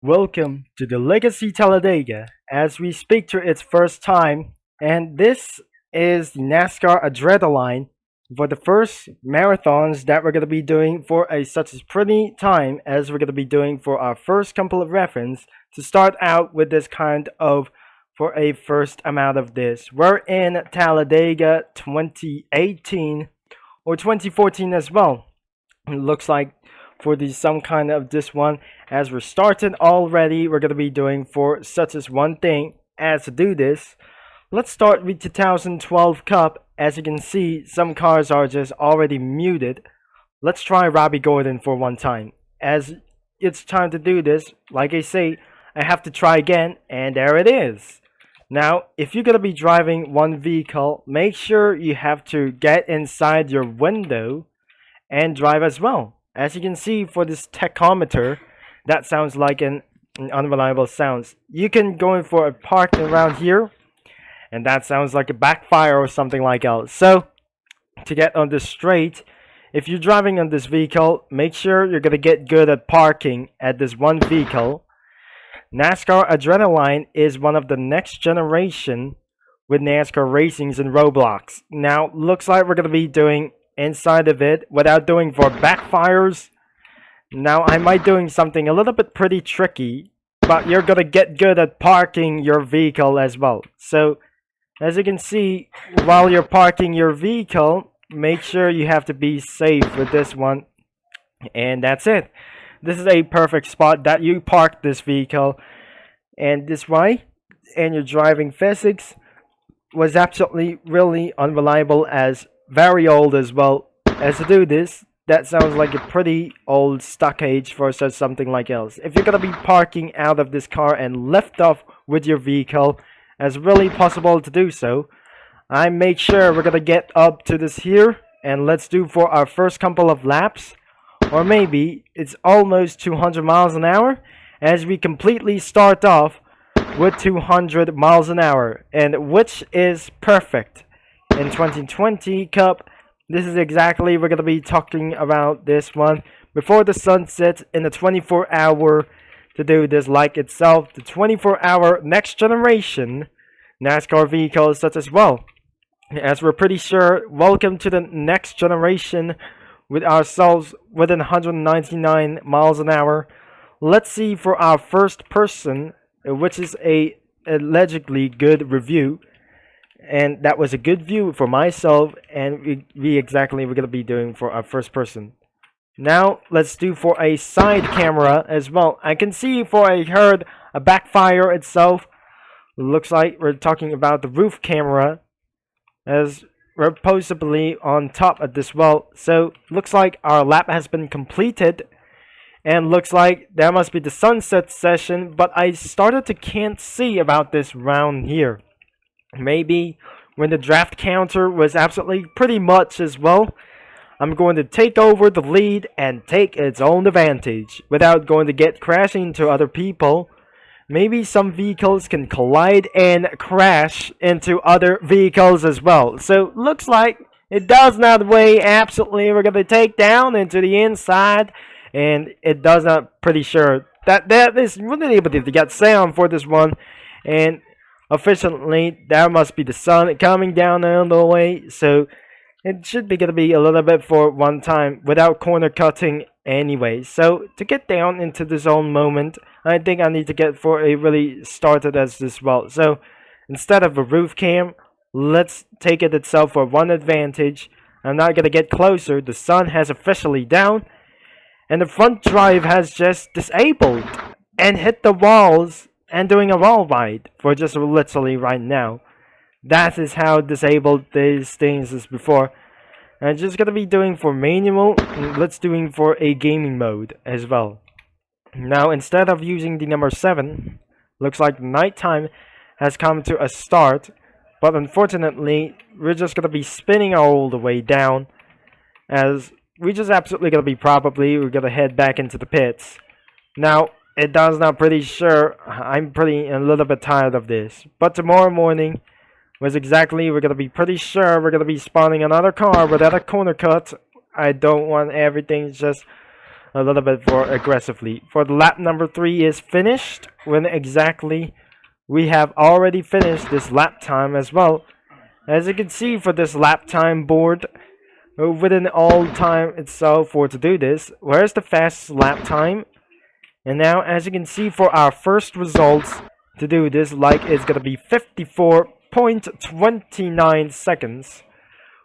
Welcome to the Legacy Talladega as we speak to its first time, and this is the NASCAR Adrenaline for the first marathons that we're going to be doing for a such as pretty time as we're going to be doing for our first couple of reference to start out with this kind of for a first amount of this. We're in Talladega 2018 or 2014 as well. It looks like for the some kind of this one as we're starting already we're going to be doing for such as one thing as to do this. Let's start with 2012 Cup. As you can see, some cars are just already muted. Let's try Robbie Gordon for one time. As it's time to do this, like I say, I have to try again, and there it is. Now, if you're going to be driving one vehicle, make sure you have to get inside your window and drive as well. As you can see for this tachometer, that sounds like an unreliable sounds. You can go in for a parking around here, and that sounds like a backfire or something like else. So, to get on this straight, if you're driving on this vehicle, make sure you're gonna get good at parking at this one vehicle. NASCAR Adrenaline is one of the next generation with NASCAR racings and Roblox. Now, looks like we're gonna be doing inside of it without doing for backfires. Now I might doing something a little bit pretty tricky, but you're gonna get good at parking your vehicle as well. So as you can see, while you're parking your vehicle, make sure you have to be safe with this one. And that's it. This is a perfect spot that you park this vehicle, and this way, and your driving physics was absolutely really unreliable as very old as well. As to do this, that sounds like a pretty old stock age for such something like else. If you're gonna be parking out of this car and lift off with your vehicle, as really possible to do so, I make sure we're gonna get up to this here, and let's do for our first couple of laps, or maybe it's almost 200 miles an hour, as we completely start off with 200 miles an hour, and which is perfect. In 2020 Cup, this is exactly we're going to be talking about this one before the sun sets in the 24-hour to do this like itself, the 24-hour next generation NASCAR vehicles such as well. As we're pretty sure, welcome to the next generation with ourselves within 199 miles an hour. Let's see for our first person, which is a allegedly good review. And that was a good view for myself, and we exactly we're gonna be doing for our first person. Now let's do for a side camera as well. I can see for I heard a backfire itself. Looks like we're talking about the roof camera as we're possibly on top of this well. So looks like our lap has been completed, and looks like that must be the sunset session. But I started to can't see about this round here. Maybe when the draft counter was absolutely pretty much as well, I'm going to take over the lead and take its own advantage without going to get crashing into other people. Maybe some vehicles can collide and crash into other vehicles as well. So looks like it does not weigh absolutely. We're going to take down into the inside, and it does not pretty sure that is really able to get sound for this one. And efficiently, that must be the sun coming down on the way, so it should be gonna be a little bit for one time without corner cutting anyway. So to get down into the zone moment, I think I need to get for a really started as this well. So instead of a roof cam, let's take it itself for one advantage. I'm not gonna get closer. The sun has officially down, and the front drive has just disabled and hit the walls and doing a wall ride for just literally right now. That is how disabled these things is before. I'm just gonna be doing for manual, and let's doing for a gaming mode as well. Now instead of using the number 7, looks like nighttime has come to a start, but unfortunately we're just gonna be spinning all the way down, as we just absolutely gonna be we're gonna head back into the pits. Now it does not pretty sure. I'm pretty a little bit tired of this. But tomorrow morning was exactly we're gonna be pretty sure we're gonna be spawning another car without a corner cut. I don't want everything just a little bit more aggressively. For the lap number 3 is finished when exactly we have already finished this lap time as well. As you can see for this lap time board, within all time itself for to do this, where's the fastest lap time? And now as you can see for our first results to do this, like it's gonna be 54.29 seconds.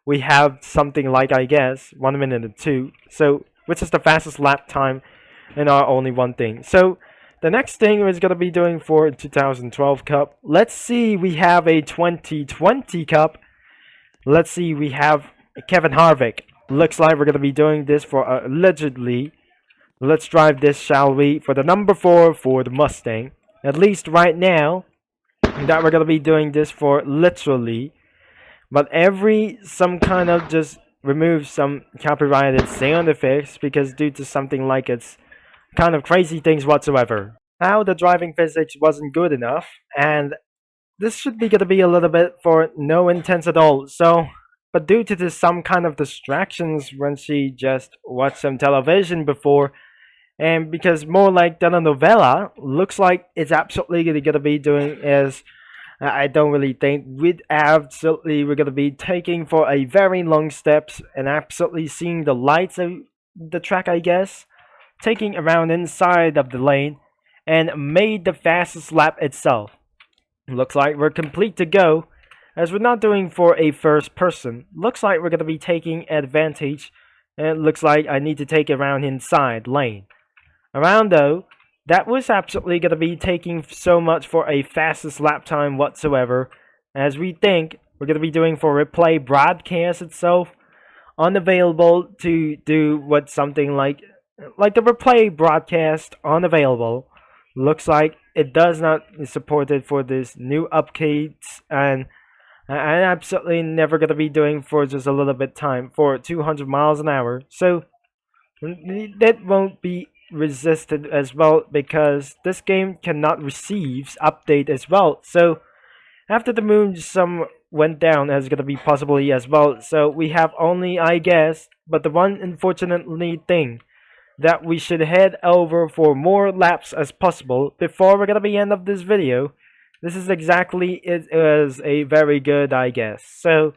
We have something like, I guess, 1 minute and 2. So which is the fastest lap time in our only one thing. So the next thing we're going to be doing for 2012 Cup. Let's see, we have a 2020 Cup. Let's see, we have Kevin Harvick. Looks like we're going to be doing this for allegedly. Let's drive this, shall we? For the number 4 for the Mustang. At least right now, that we're going to be doing this for literally. But some kind of just remove some copyrighted sound effects because due to something like it's kind of crazy things whatsoever. Now the driving physics wasn't good enough, and this should be gonna be a little bit for no intents at all. So, but due to some kind of distractions when she just watched some television before, and because more like telenovela, looks like it's absolutely gonna be doing is. I don't really think we're going to be taking for a very long steps and absolutely seeing the lights of the track, I guess. Taking around inside of the lane and made the fastest lap itself. Looks like we're complete to go as we're not doing for a first person. Looks like we're going to be taking advantage and it looks like I need to take around inside lane. Around though. That was absolutely going to be taking so much for a fastest lap time whatsoever, as we think we're going to be doing for replay broadcast itself, unavailable to do what something like the replay broadcast unavailable. Looks like it does not support it for this new updates, and I'm absolutely never going to be doing for just a little bit time for 200 miles an hour. So that won't be resisted as well because this game cannot receive update as well. So after the moon some went down as gonna be possibly as well. So we have only, I guess, but the one unfortunately thing that we should head over for more laps as possible before we're gonna be end of this video. This is exactly it was a very good, I guess. So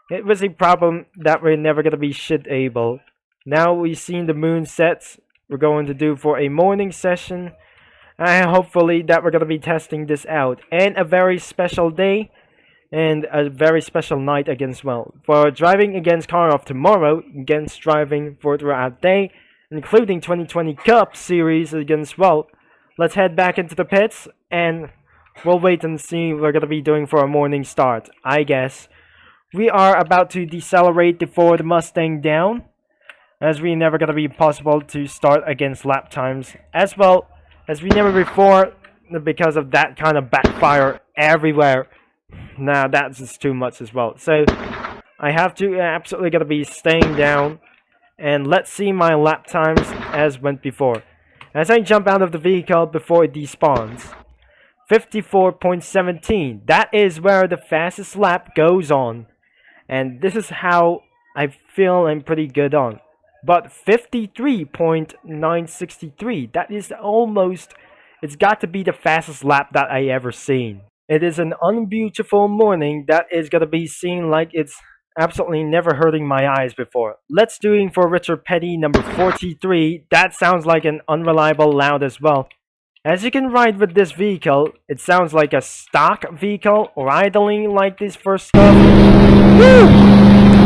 it was a problem that we're never gonna be able. Now we've seen the moon sets. We're going to do for a morning session, and hopefully that we're going to be testing this out, and a very special day and a very special night against well for driving against car of tomorrow, against driving for throughout day, including 2020 Cup series against well. Let's head back into the pits and we'll wait and see what we're going to be doing for a morning start. I guess we are about to decelerate the Ford Mustang down, as we never gonna be possible to start against lap times as well as we never before because of that kind of backfire everywhere. Now that's just too much as well. So I have to absolutely gonna be staying down and let's see my lap times as went before. As I jump out of the vehicle before it despawns. 54.17. That is where the fastest lap goes on. And this is how I feel I'm pretty good on. But 53.963, that is almost, it's got to be the fastest lap that I ever seen. It is an unbeautiful morning that is going to be seen like it's absolutely never hurting my eyes before. Let's doing for Richard Petty number 43. That sounds like an unreliable loud as well. As you can ride with this vehicle, it sounds like a stock vehicle or idling like this first stuff. Woo!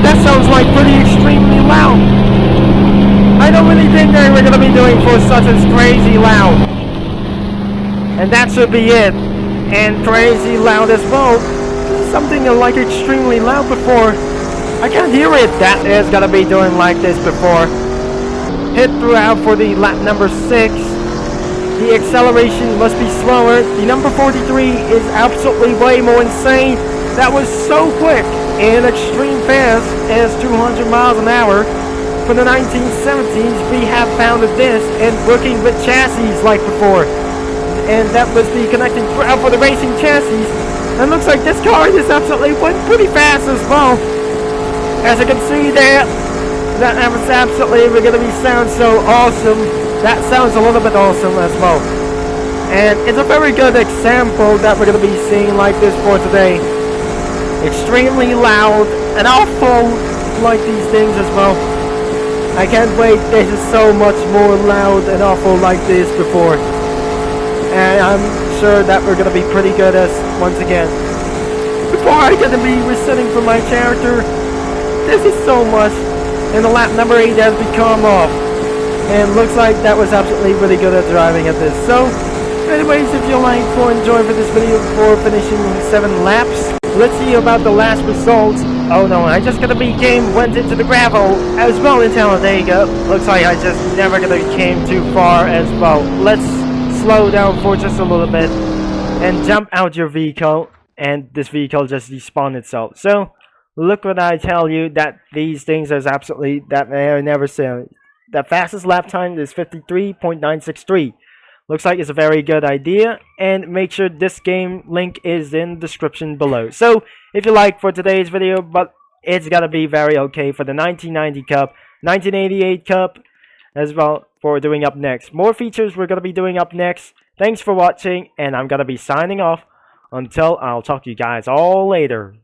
That sounds like pretty extremely loud. I don't really think that we're going to be doing for such as crazy loud. And that should be it. And crazy loud as well. Something like extremely loud before. I can't hear it. That is going to be doing like this before. Hit throughout for the lap number 6. The acceleration must be slower. The number 43 is absolutely way more insane. That was so quick and extreme fast as 200 miles an hour. For the 1970s, we have founded this and working with chassis like before. And that was the connecting throughout for the racing chassis. And looks like this car is absolutely went pretty fast as well. As you can see there, That was absolutely, we're gonna be sound so awesome. That sounds a little bit awesome as well. And it's a very good example that we're gonna be seeing like this for today. Extremely loud and awful like these things as well. I can't wait, this is so much more loud and awful like this before. And I'm sure that we're gonna be pretty good as once again. Before I'm gonna be resetting for my character, this is so much. And the lap number 8 has become off. And looks like that was absolutely really good at driving at this. So, anyways, if you like for enjoying for this video before finishing 7 laps, let's see about the last results. Oh no, I just gonna be went into the gravel as well in Talladega. Looks like I just never gonna came too far as well. Let's slow down for just a little bit and jump out your vehicle, and this vehicle just despawned itself. So look what I tell you, that these things is absolutely that I never say. The fastest lap time is 53.963. Looks like it's a very good idea, and make sure this game link is in the description below. So if you like for today's video, but it's gotta be very okay for the 1990 Cup, 1988 Cup as well for doing up next. More features we're gonna be doing up next. Thanks for watching, and I'm gonna be signing off until I'll talk to you guys all later.